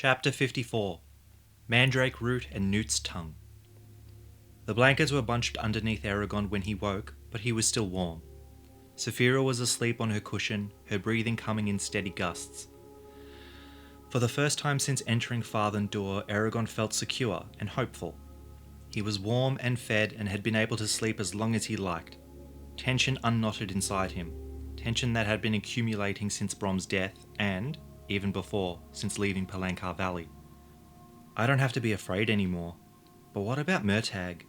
Chapter 54 Mandrake Root and Newt's Tongue. The blankets were bunched underneath Eragon when he woke, but he was still warm. Saphira was asleep on her cushion, her breathing coming in steady gusts. For the first time since entering Farthen Door, Eragon felt secure and hopeful. He was warm and fed and had been able to sleep as long as he liked. Tension unknotted inside him, tension that had been accumulating since Brom's death and, even before, since leaving Palancar Valley. I don't have to be afraid anymore. But what about Murtagh?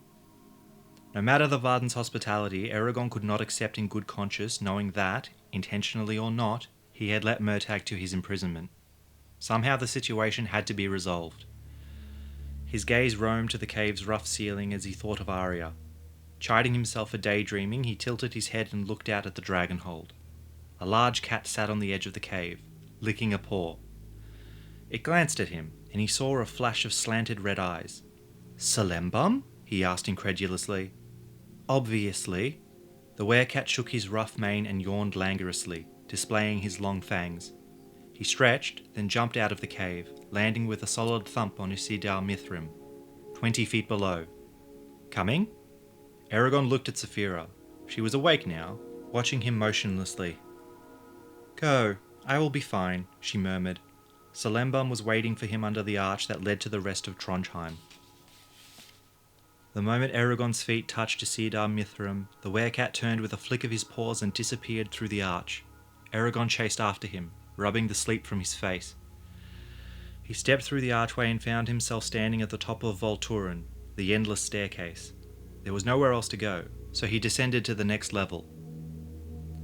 No matter the Varden's hospitality, Eragon could not accept in good conscience knowing that, intentionally or not, he had let Murtagh to his imprisonment. Somehow the situation had to be resolved. His gaze roamed to the cave's rough ceiling as he thought of Arya. Chiding himself for daydreaming, he tilted his head and looked out at the dragon hold. A large cat sat on the edge of the cave, licking a paw. It glanced at him, and he saw a flash of slanted red eyes. "Salembum?" he asked incredulously. "Obviously." The werecat shook his rough mane and yawned languorously, displaying his long fangs. He stretched, then jumped out of the cave, landing with a solid thump on Usidar Mithrim, 20 feet below. "Coming?" Eragon looked at Saphira. She was awake now, watching him motionlessly. "Go, I will be fine," she murmured. Salembum was waiting for him under the arch that led to the rest of Trondheim. The moment Eragon's feet touched Usidar Mithrim, the werecat turned with a flick of his paws and disappeared through the arch. Eragon chased after him, rubbing the sleep from his face. He stepped through the archway and found himself standing at the top of Volturen, the endless staircase. There was nowhere else to go, so he descended to the next level.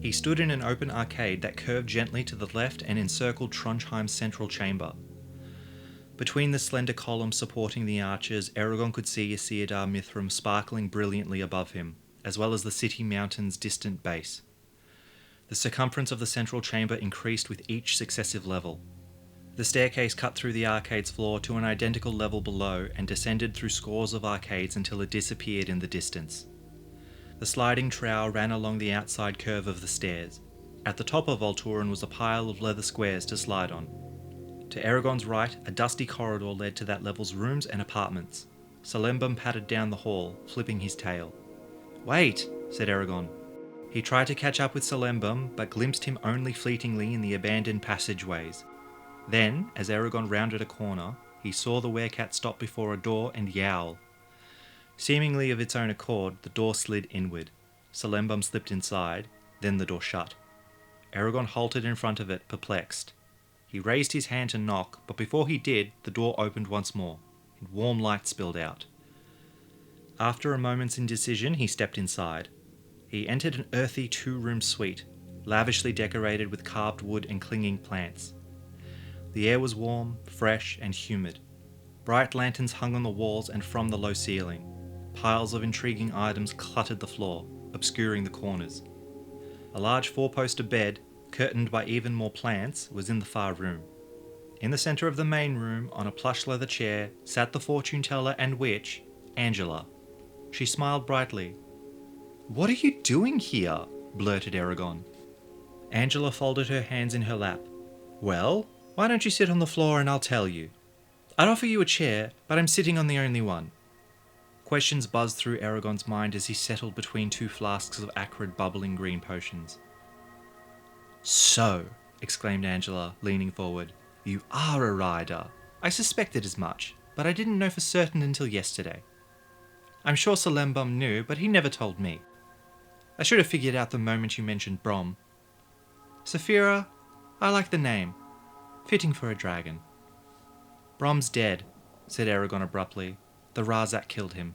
He stood in an open arcade that curved gently to the left and encircled Trondheim's central chamber. Between the slender columns supporting the arches, Eragon could see Usidar Mithrim sparkling brilliantly above him, as well as the city mountain's distant base. The circumference of the central chamber increased with each successive level. The staircase cut through the arcade's floor to an identical level below and descended through scores of arcades until it disappeared in the distance. The sliding trowel ran along the outside curve of the stairs. At the top of Volturen was a pile of leather squares to slide on. To Eragon's right, a dusty corridor led to that level's rooms and apartments. Salembum pattered down the hall, flipping his tail. "Wait," said Eragon. He tried to catch up with Salembum, but glimpsed him only fleetingly in the abandoned passageways. Then, as Eragon rounded a corner, he saw the werecat stop before a door and yowl. Seemingly of its own accord, the door slid inward. Salembum slipped inside, then the door shut. Eragon halted in front of it, perplexed. He raised his hand to knock, but before he did, the door opened once more, and warm light spilled out. After a moment's indecision, he stepped inside. He entered an earthy two-room suite, lavishly decorated with carved wood and clinging plants. The air was warm, fresh, and humid. Bright lanterns hung on the walls and from the low ceiling. Piles of intriguing items cluttered the floor, obscuring the corners. A large four-poster bed, curtained by even more plants, was in the far room. In the centre of the main room, on a plush leather chair, sat the fortune-teller and witch, Angela. She smiled brightly. "What are you doing here?" blurted Eragon. Angela folded her hands in her lap. "Well, why don't you sit on the floor and I'll tell you? I'd offer you a chair, but I'm sitting on the only one." Questions buzzed through Eragon's mind as he settled between two flasks of acrid, bubbling green potions. "So," exclaimed Angela, leaning forward, "you are a rider. I suspected as much, but I didn't know for certain until yesterday. I'm sure Salembum knew, but he never told me. I should have figured out the moment you mentioned Brom. Saphira, I like the name. Fitting for a dragon." "Brom's dead," said Eragon abruptly. "The Razak killed him."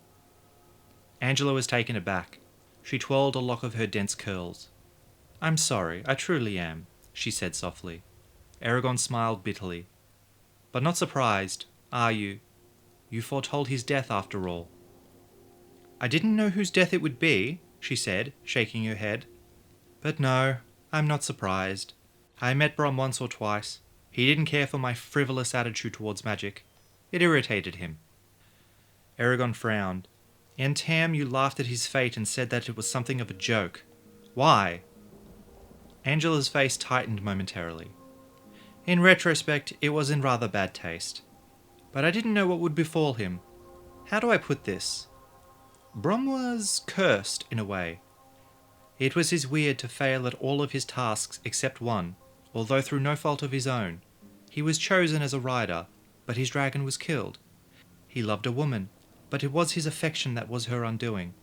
Angela was taken aback. She twirled a lock of her dense curls. "I'm sorry, I truly am," she said softly. Eragon smiled bitterly. "But not surprised, are you? You foretold his death after all." "I didn't know whose death it would be," she said, shaking her head. "But no, I'm not surprised. I met Brom once or twice. He didn't care for my frivolous attitude towards magic. It irritated him." Eragon frowned. "In Tam you laughed at his fate and said that it was something of a joke. Why?" Angela's face tightened momentarily. In retrospect, it was in rather bad taste. But I didn't know what would befall him. How do I put this? Brom was cursed, in a way. It was his weird to fail at all of his tasks except one, although through no fault of his own. He was chosen as a rider, but his dragon was killed. He loved a woman, but it was his affection that was her undoing.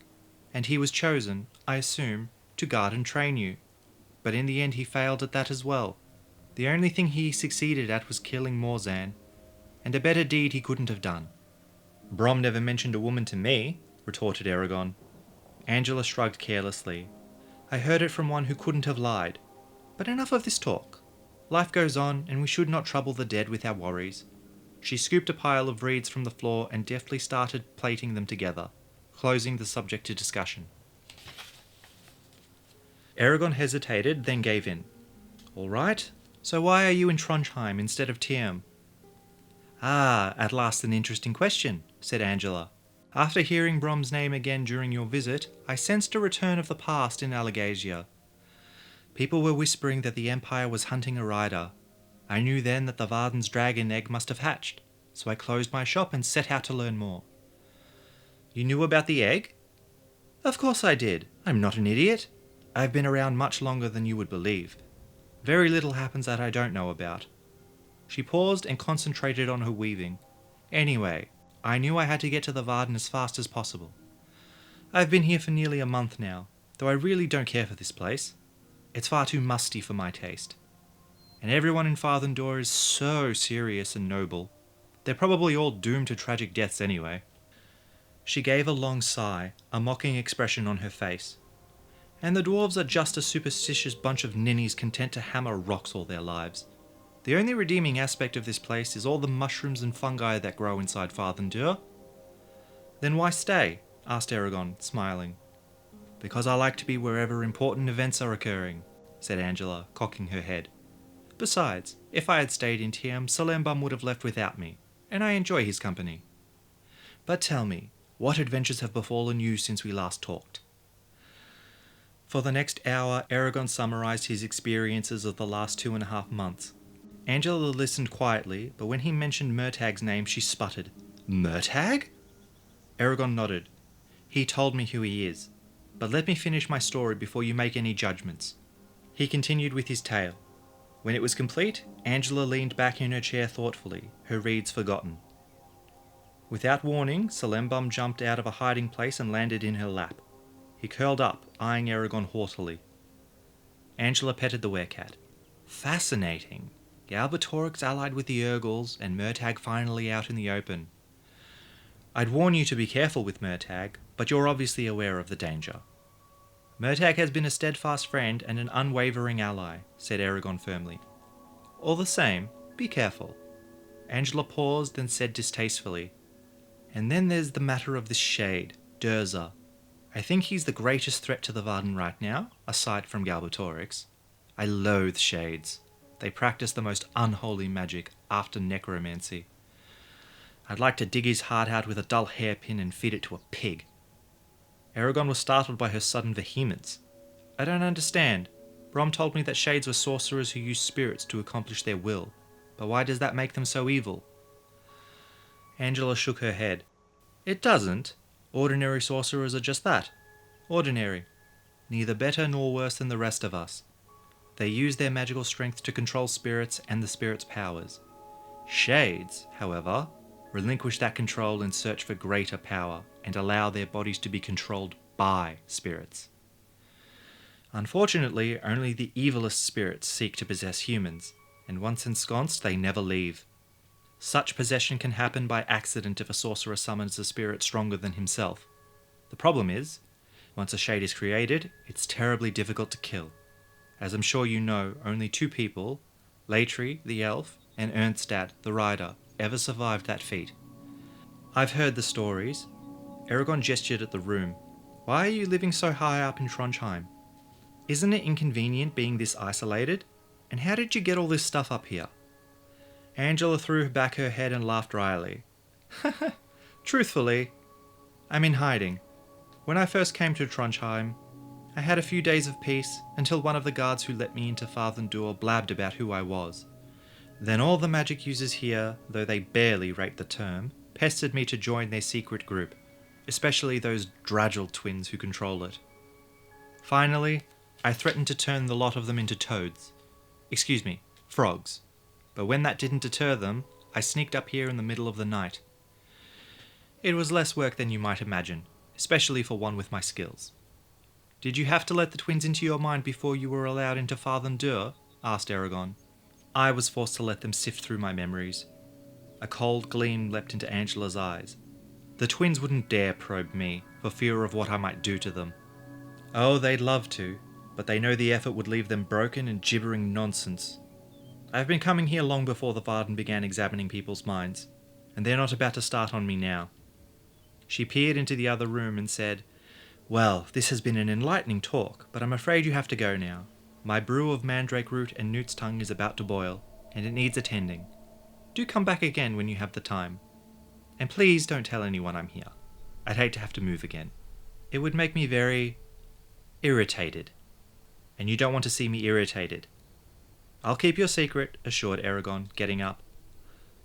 And he was chosen, I assume, to guard and train you. But in the end he failed at that as well. The only thing he succeeded at was killing Morzan, and a better deed he couldn't have done. Brom never mentioned a woman to me, retorted Eragon. Angela shrugged carelessly. I heard it from one who couldn't have lied. But enough of this talk. Life goes on, and we should not trouble the dead with our worries. She scooped a pile of reeds from the floor and deftly started plaiting them together, closing the subject to discussion. Eragon hesitated, then gave in. All right, so why are you in Trondheim instead of Tiem? Ah, at last an interesting question, said Angela. After hearing Brom's name again during your visit, I sensed a return of the past in Allegasia. People were whispering that the Empire was hunting a rider. I knew then that the Varden's dragon egg must have hatched, so I closed my shop and set out to learn more. You knew about the egg? Of course I did. I'm not an idiot. I've been around much longer than you would believe. Very little happens that I don't know about. She paused and concentrated on her weaving. Anyway, I knew I had to get to the Varden as fast as possible. I've been here for nearly a month now, though I really don't care for this place. It's far too musty for my taste. And everyone in Farthendor is so serious and noble. They're probably all doomed to tragic deaths anyway. She gave a long sigh, a mocking expression on her face. And the dwarves are just a superstitious bunch of ninnies content to hammer rocks all their lives. The only redeeming aspect of this place is all the mushrooms and fungi that grow inside Farthendur. Then why stay? Asked Eragon, smiling. Because I like to be wherever important events are occurring, said Angela, cocking her head. Besides, if I had stayed in Tiem, Salembum would have left without me, and I enjoy his company. But tell me, what adventures have befallen you since we last talked? For the next hour, Eragon summarized his experiences of the last 2.5 months. Angela listened quietly, but when he mentioned Murtag's name, she sputtered. Murtag? Eragon nodded. He told me who he is. But let me finish my story before you make any judgments. He continued with his tale. When it was complete, Angela leaned back in her chair thoughtfully, her reeds forgotten. Without warning, Salembum jumped out of a hiding place and landed in her lap. He curled up, eyeing Eragon haughtily. Angela petted the werecat. Fascinating. Galbatorix allied with the Urgals, and Murtag finally out in the open. I'd warn you to be careful with Murtag, but you're obviously aware of the danger. Murtag has been a steadfast friend and an unwavering ally, said Eragon firmly. All the same, be careful. Angela paused, then said distastefully, and then there's the matter of this shade, Durza. I think he's the greatest threat to the Varden right now, aside from Galbatorix. I loathe shades. They practice the most unholy magic after necromancy. I'd like to dig his heart out with a dull hairpin and feed it to a pig. Eragon was startled by her sudden vehemence. I don't understand. Brom told me that shades were sorcerers who use spirits to accomplish their will, but why does that make them so evil? Angela shook her head. It doesn't. Ordinary sorcerers are just that. Ordinary. Neither better nor worse than the rest of us. They use their magical strength to control spirits and the spirits' powers. Shades, however, relinquish that control in search for greater power and allow their bodies to be controlled by spirits. Unfortunately, only the evilest spirits seek to possess humans, and once ensconced, they never leave. Such possession can happen by accident if a sorcerer summons a spirit stronger than himself. The problem is, once a shade is created, it's terribly difficult to kill. As I'm sure you know, only 2 people, Latri, the elf, and Ernstad, the rider, ever survived that feat. I've heard the stories. Eragon gestured at the room. Why are you living so high up in Trondheim? Isn't it inconvenient being this isolated? And how did you get all this stuff up here? Angela threw back her head and laughed wryly. Truthfully, I'm in hiding. When I first came to Trondheim, I had a few days of peace until one of the guards who let me into Farthendur blabbed about who I was. Then all the magic users here, though they barely rate the term, pestered me to join their secret group, especially those Dragil twins who control it. Finally, I threatened to turn the lot of them into toads. Excuse me, frogs. But when that didn't deter them, I sneaked up here in the middle of the night. It was less work than you might imagine, especially for one with my skills. Did you have to let the twins into your mind before you were allowed into Farthendur? Asked Eragon. I was forced to let them sift through my memories. A cold gleam leapt into Angela's eyes. The twins wouldn't dare probe me, for fear of what I might do to them. Oh, they'd love to, but they know the effort would leave them broken and gibbering nonsense. I've been coming here long before the Varden began examining people's minds, and they're not about to start on me now. She peered into the other room and said, Well, this has been an enlightening talk, but I'm afraid you have to go now. My brew of Mandrake root and Newt's tongue is about to boil, and it needs attending. Do come back again when you have the time. And please don't tell anyone I'm here. I'd hate to have to move again. It would make me very irritated. And you don't want to see me irritated. I'll keep your secret, assured Eragon, getting up.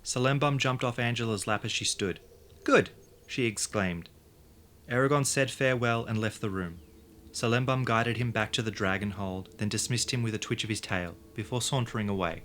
Salembum jumped off Angela's lap as she stood. Good, she exclaimed. Eragon said farewell and left the room. Salembum guided him back to the dragon hold, then dismissed him with a twitch of his tail, before sauntering away.